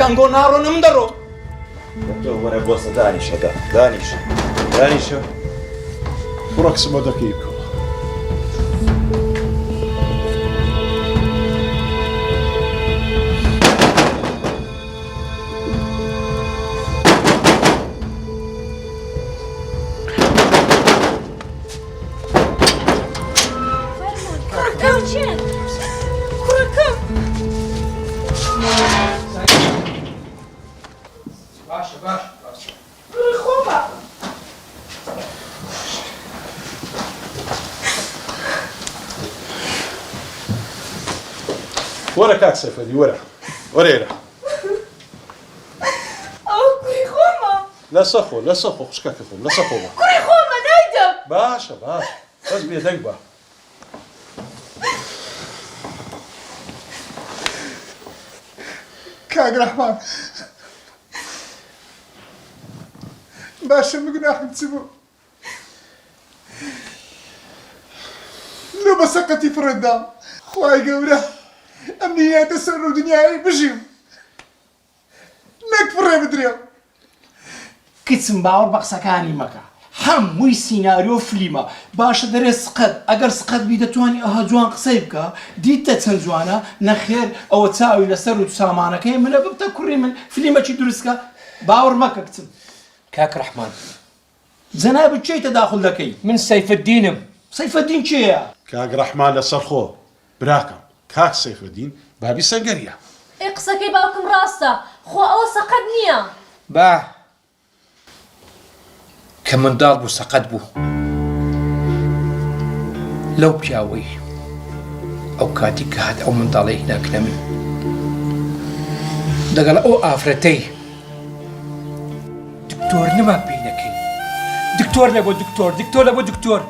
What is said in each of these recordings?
كانغو نارو نمدرو ورا بوسه دانيشه دانيشه بركس مدكيكو ورا كاك سيفدي ورا ورينا كوري خوما لا صخو شكاككم لا صخو كوري خوما نايدم باشا بس بيدك با كاك رحمن باشا مقناح نتسبو لو بسقتي في الردام خواي قوله أمنيات السر ودنياي بجيم نكفر بدريو كتسم باور بقسكاني مكا هەمووی سیناریۆ فلیمە باشە دەرێ سقەت ئەگەر سقەت بی دەتوانی ئەها جوان قسەی بکە دیتە چەند جوانە نەخێر ئەوە چاوی لەسەر و سامانەکەی منە ببتە کوڕی من فلیمەکی دروستکە باوەڕ مەکە کچم كاك رحمن جەنابەت چێتە داخل دەکەی من سيف الدينم سەیف الدین چێیە كاك رحمن لسرخو براكم كاك سيف الدين بابي سنقريا قسەکەی باوکم ڕاستە خۆ ئەوە سەقەت نییە با كمن ضاربو سقدبو لو بياوي او كاتي كهات او من ضالي هناك نمي دقل او افرتي دكتور نما بينكي دكتور لابو دكتور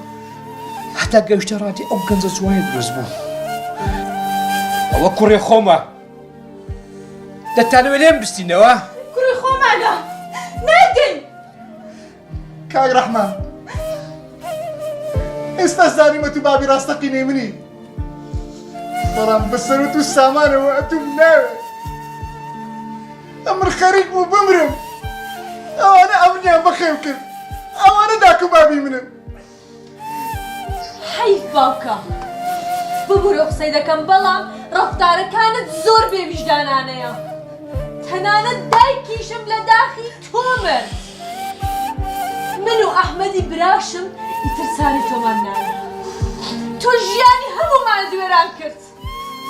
حتى قوشت راتي او كنز زوايد رزبو او كوري خوما دتانو لين بستينوا كوري خوما لا نادي كاك رحمن استهزاني ما تبابي راستقيني مني فرام بسروت السامان وقتم ناوي أمر خريق وبمرم أو أنا أبني بخيوكم أو أنا داكو بابي منم حيف باوكا ببورو قسەی دەکەم بەڵام ڕەفتارەکانت زۆر بێویژدانانەیە تەنانەت دایکیشم لە داخی تۆمرد من و ئەحمەدی براشم ئیترسانی تۆمان ناوی تۆ ژیانی هەموومان دوێران کرد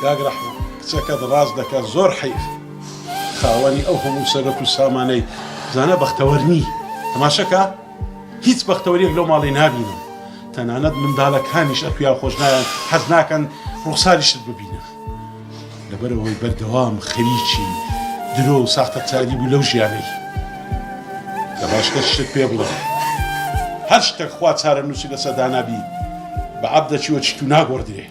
كاك رحمن كتاكد راز دكا زور حيف خاواني او همو سرتو ساماني زانا بختورني تماشاكا هيت بختوريك لو مالي نابينا تناند من دالك هانيش اكويا خوشنايان حزناكن رخصاريش ببينا لبروي بردوام خريجي درو ساخت تساعدي بلو جياني لباش كشت بيبلا هرشتك خوات سار النوسي لسدانا بي بعبدتي وشتو ناغور دي